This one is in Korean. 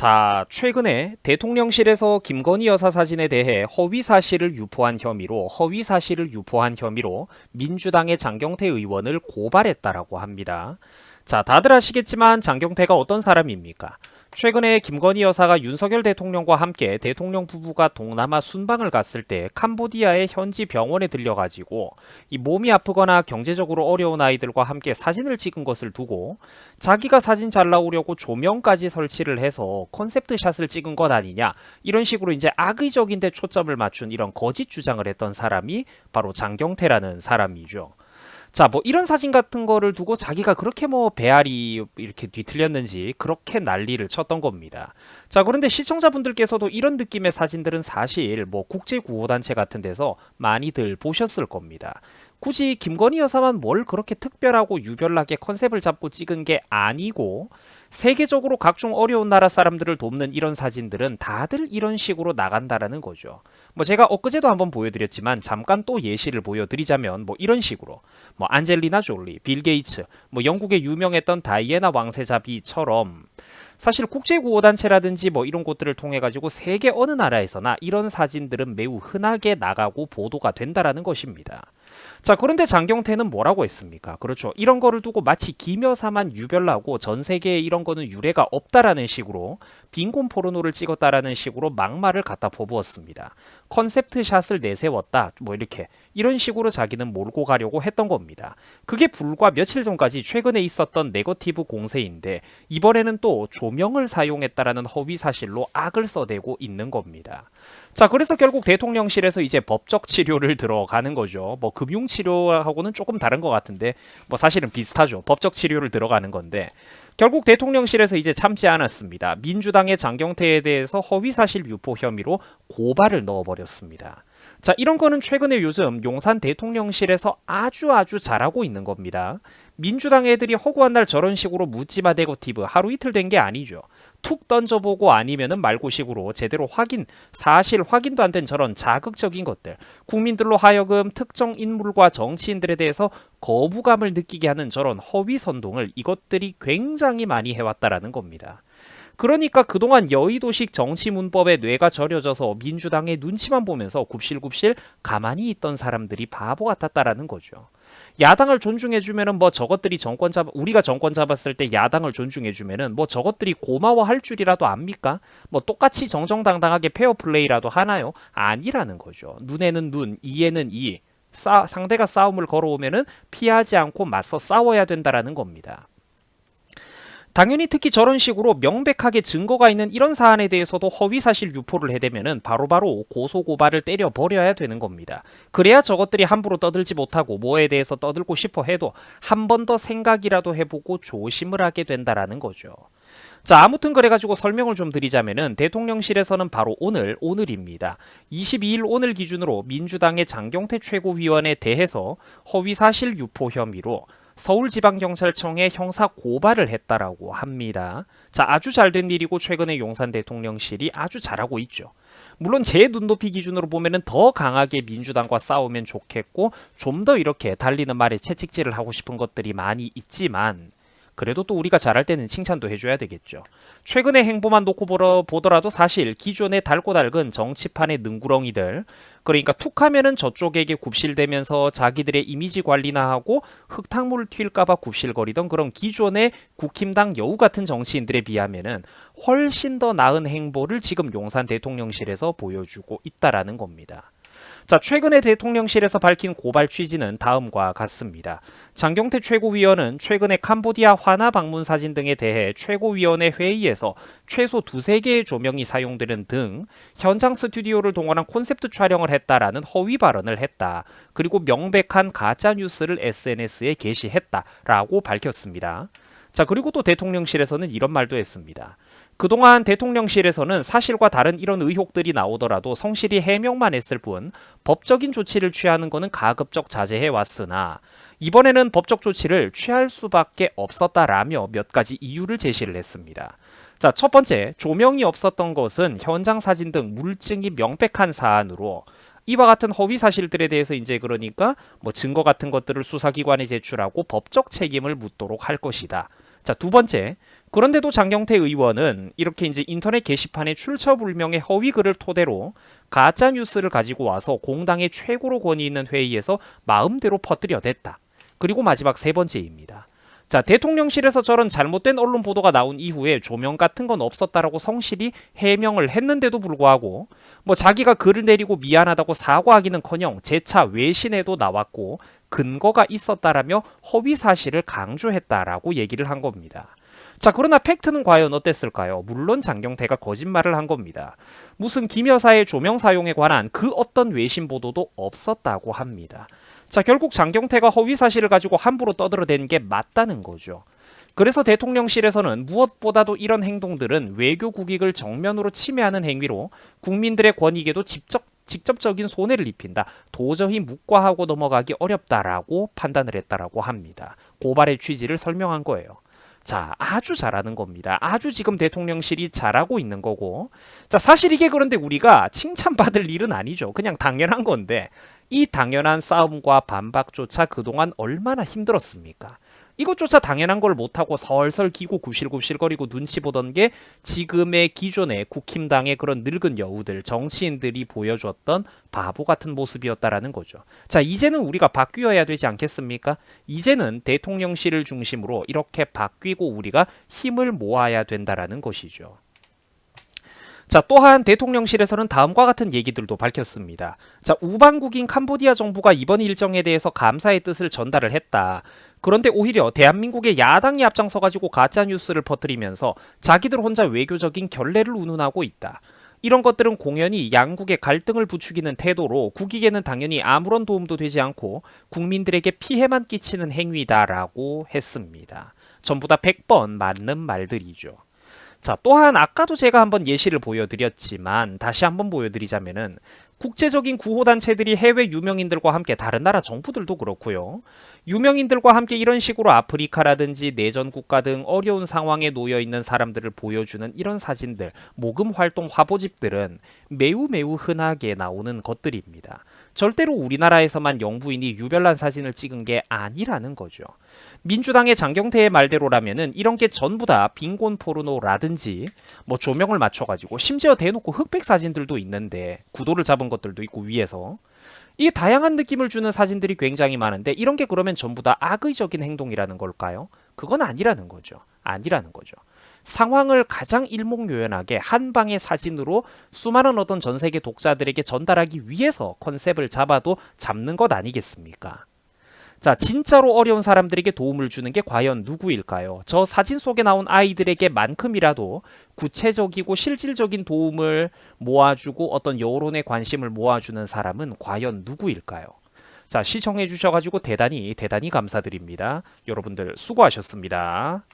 자, 최근에 대통령실에서 김건희 여사 사진에 대해 허위사실을 유포한 혐의로 민주당의 장경태 의원을 고발했다라고 합니다. 자, 다들 아시겠지만 장경태가 어떤 사람입니까? 최근에 김건희 여사가 윤석열 대통령과 함께 대통령 부부가 동남아 순방을 갔을 때 캄보디아의 현지 병원에 들려가지고 이 몸이 아프거나 경제적으로 어려운 아이들과 함께 사진을 찍은 것을 두고 자기가 사진 잘 나오려고 조명까지 설치를 해서 컨셉트 샷을 찍은 것 아니냐, 이런 식으로 이제 악의적인 데 초점을 맞춘 이런 거짓 주장을 했던 사람이 바로 장경태라는 사람이죠. 자, 뭐 이런 사진 같은 거를 두고 자기가 그렇게 뭐 배알이 이렇게 뒤틀렸는지 그렇게 난리를 쳤던 겁니다. 자, 그런데 시청자분들께서도 이런 느낌의 사진들은 사실 뭐 국제구호단체 같은 데서 많이들 보셨을 겁니다. 굳이 김건희 여사만 뭘 그렇게 특별하고 유별나게 컨셉을 잡고 찍은 게 아니고, 세계적으로 각종 어려운 나라 사람들을 돕는 이런 사진들은 다들 이런 식으로 나간다라는 거죠. 뭐 제가 엊그제도 한번 보여드렸지만 잠깐 또 예시를 보여드리자면 뭐 이런 식으로 뭐 안젤리나 졸리, 빌 게이츠, 뭐 영국의 유명했던 다이애나 왕세자비처럼 사실 국제구호단체라든지 뭐 이런 곳들을 통해 가지고 세계 어느 나라에서나 이런 사진들은 매우 흔하게 나가고 보도가 된다라는 것입니다. 자, 그런데 장경태는 뭐라고 했습니까? 그렇죠. 이런 거를 두고 마치 김여사만 유별나고 전 세계에 이런 거는 유례가 없다라는 식으로 빈곤 포르노를 찍었다라는 식으로 막말을 갖다 퍼부었습니다. 컨셉트 샷을 내세웠다, 뭐 이렇게 이런 식으로 자기는 몰고 가려고 했던 겁니다. 그게 불과 며칠 전까지 최근에 있었던 네거티브 공세인데 이번에는 또 조명을 사용했다라는 허위 사실로 악을 써대고 있는 겁니다. 자, 그래서 결국 대통령실에서 이제 법적 치료를 들어가는 거죠. 뭐 금융 치료하고는 조금 다른 것 같은데 뭐 사실은 비슷하죠. 법적 치료를 들어가는 건데 결국 대통령실에서 이제 참지 않았습니다. 민주당의 장경태에 대해서 허위사실 유포 혐의로 고발을 넣어버렸습니다. 자, 이런 거는 최근에 요즘 용산 대통령실에서 아주 잘하고 있는 겁니다. 민주당 애들이 허구한 날 저런 식으로 묻지마 네거티브 하루 이틀 된 게 아니죠. 툭 던져보고 아니면은 말고식으로 제대로 사실 확인도 안 된 저런 자극적인 것들, 국민들로 하여금 특정 인물과 정치인들에 대해서 거부감을 느끼게 하는 저런 허위 선동을 이것들이 굉장히 많이 해왔다라는 겁니다. 그러니까 그동안 여의도식 정치 문법에 뇌가 절여져서 민주당의 눈치만 보면서 굽실굽실 가만히 있던 사람들이 바보 같았다라는 거죠. 야당을 존중해주면은 뭐 저것들이 우리가 정권 잡았을 때 야당을 존중해주면은 뭐 저것들이 고마워할 줄이라도 압니까? 뭐 똑같이 정정당당하게 페어플레이라도 하나요? 아니라는 거죠. 눈에는 눈, 이에는 이. 상대가 싸움을 걸어오면은 피하지 않고 맞서 싸워야 된다라는 겁니다. 당연히 특히 저런 식으로 명백하게 증거가 있는 이런 사안에 대해서도 허위사실 유포를 해대면은 바로바로 고소고발을 때려버려야 되는 겁니다. 그래야 저것들이 함부로 떠들지 못하고 뭐에 대해서 떠들고 싶어 해도 한 번 더 생각이라도 해보고 조심을 하게 된다라는 거죠. 자, 아무튼 그래가지고 설명을 좀 드리자면은 대통령실에서는 바로 오늘입니다. 22일 오늘 기준으로 민주당의 장경태 최고위원에 대해서 허위사실 유포 혐의로 서울지방경찰청에 형사 고발을 했다라고 합니다. 자, 아주 잘된 일이고 최근에 용산 대통령실이 아주 잘하고 있죠. 물론 제 눈높이 기준으로 보면은 더 강하게 민주당과 싸우면 좋겠고 좀 더 이렇게 달리는 말에 채찍질을 하고 싶은 것들이 많이 있지만 그래도 또 우리가 잘할 때는 칭찬도 해줘야 되겠죠. 최근의 행보만 놓고 보더라도 사실 기존의 달고 닳은 정치판의 능구렁이들, 그러니까 툭하면은 저쪽에게 굽실대면서 자기들의 이미지 관리나 하고 흙탕물 튈까봐 굽실거리던 그런 기존의 국힘당 여우 같은 정치인들에 비하면은 훨씬 더 나은 행보를 지금 용산 대통령실에서 보여주고 있다라는 겁니다. 자, 최근에 대통령실에서 밝힌 고발 취지는 다음과 같습니다. 장경태 최고위원은 최근에 캄보디아 화나 방문 사진 등에 대해 최고위원회 회의에서 최소 2~3개의 조명이 사용되는 등 현장 스튜디오를 동원한 콘셉트 촬영을 했다라는 허위 발언을 했다. 그리고 명백한 가짜 뉴스를 SNS에 게시했다라고 밝혔습니다. 자, 그리고 또 대통령실에서는 이런 말도 했습니다. 그동안 대통령실에서는 사실과 다른 이런 의혹들이 나오더라도 성실히 해명만 했을 뿐 법적인 조치를 취하는 것은 가급적 자제해 왔으나 이번에는 법적 조치를 취할 수밖에 없었다라며 몇 가지 이유를 제시를 했습니다. 자, 첫 번째, 조명이 없었던 것은 현장 사진 등 물증이 명백한 사안으로 이와 같은 허위 사실들에 대해서 이제 그러니까 뭐 증거 같은 것들을 수사기관에 제출하고 법적 책임을 묻도록 할 것이다. 자, 두 번째, 그런데도 장경태 의원은 이렇게 이제 인터넷 게시판에 출처불명의 허위 글을 토대로 가짜 뉴스를 가지고 와서 공당의 최고로 권위 있는 회의에서 마음대로 퍼뜨려댔다. 그리고 마지막 세 번째입니다. 자, 대통령실에서 저런 잘못된 언론 보도가 나온 이후에 조명 같은 건 없었다라고 성실히 해명을 했는데도 불구하고 뭐 자기가 글을 내리고 미안하다고 사과하기는커녕 재차 외신에도 나왔고 근거가 있었다라며 허위 사실을 강조했다라고 얘기를 한 겁니다. 자, 그러나 팩트는 과연 어땠을까요? 물론 장경태가 거짓말을 한 겁니다. 무슨 김 여사의 조명 사용에 관한 그 어떤 외신 보도도 없었다고 합니다. 자, 결국 장경태가 허위 사실을 가지고 함부로 떠들어댄 게 맞다는 거죠. 그래서 대통령실에서는 무엇보다도 이런 행동들은 외교 국익을 정면으로 침해하는 행위로 국민들의 권익에도 직접적인 손해를 입힌다. 도저히 묵과하고 넘어가기 어렵다라고 판단을 했다라고 합니다. 고발의 취지를 설명한 거예요. 자, 아주 잘하는 겁니다. 아주 지금 대통령실이 잘하고 있는 거고. 자, 사실 이게 그런데 우리가 칭찬받을 일은 아니죠. 그냥 당연한 건데 이 당연한 싸움과 반박조차 그동안 얼마나 힘들었습니까? 이것조차 당연한 걸 못하고 설설 기고 굽실굽실거리고 눈치 보던 게 지금의 기존의 국힘당의 그런 늙은 여우들, 정치인들이 보여줬던 바보 같은 모습이었다라는 거죠. 자, 이제는 우리가 바뀌어야 되지 않겠습니까? 이제는 대통령실을 중심으로 이렇게 바뀌고 우리가 힘을 모아야 된다라는 것이죠. 자, 또한 대통령실에서는 다음과 같은 얘기들도 밝혔습니다. 자, 우방국인 캄보디아 정부가 이번 일정에 대해서 감사의 뜻을 전달을 했다. 그런데 오히려 대한민국의 야당이 앞장서가지고 가짜뉴스를 퍼뜨리면서 자기들 혼자 외교적인 결례를 운운하고 있다. 이런 것들은 공연히 양국의 갈등을 부추기는 태도로 국익에는 당연히 아무런 도움도 되지 않고 국민들에게 피해만 끼치는 행위다라고 했습니다. 전부 다 100번 맞는 말들이죠. 자, 또한 아까도 제가 한번 예시를 보여드렸지만 다시 한번 보여드리자면은 국제적인 구호단체들이 해외 유명인들과 함께 다른 나라 정부들도 그렇고요. 유명인들과 함께 이런 식으로 아프리카라든지 내전 국가 등 어려운 상황에 놓여 있는 사람들을 보여주는 이런 사진들, 모금 활동 화보집들은 매우 흔하게 나오는 것들입니다. 절대로 우리나라에서만 영부인이 유별난 사진을 찍은 게 아니라는 거죠. 민주당의 장경태의 말대로라면은 이런 게 전부 다 빈곤 포르노라든지 뭐 조명을 맞춰가지고 심지어 대놓고 흑백 사진들도 있는데 구도를 잡은 것들도 있고 위에서 이 다양한 느낌을 주는 사진들이 굉장히 많은데 이런 게 그러면 전부 다 악의적인 행동이라는 걸까요? 그건 아니라는 거죠. 아니라는 거죠. 상황을 가장 일목요연하게 한 방의 사진으로 수많은 어떤 전 세계 독자들에게 전달하기 위해서 컨셉을 잡아도 잡는 것 아니겠습니까? 자, 진짜로 어려운 사람들에게 도움을 주는 게 과연 누구일까요? 저 사진 속에 나온 아이들에게만큼이라도 구체적이고 실질적인 도움을 모아주고 어떤 여론의 관심을 모아주는 사람은 과연 누구일까요? 자, 시청해 주셔가지고 대단히 감사드립니다. 여러분들 수고하셨습니다.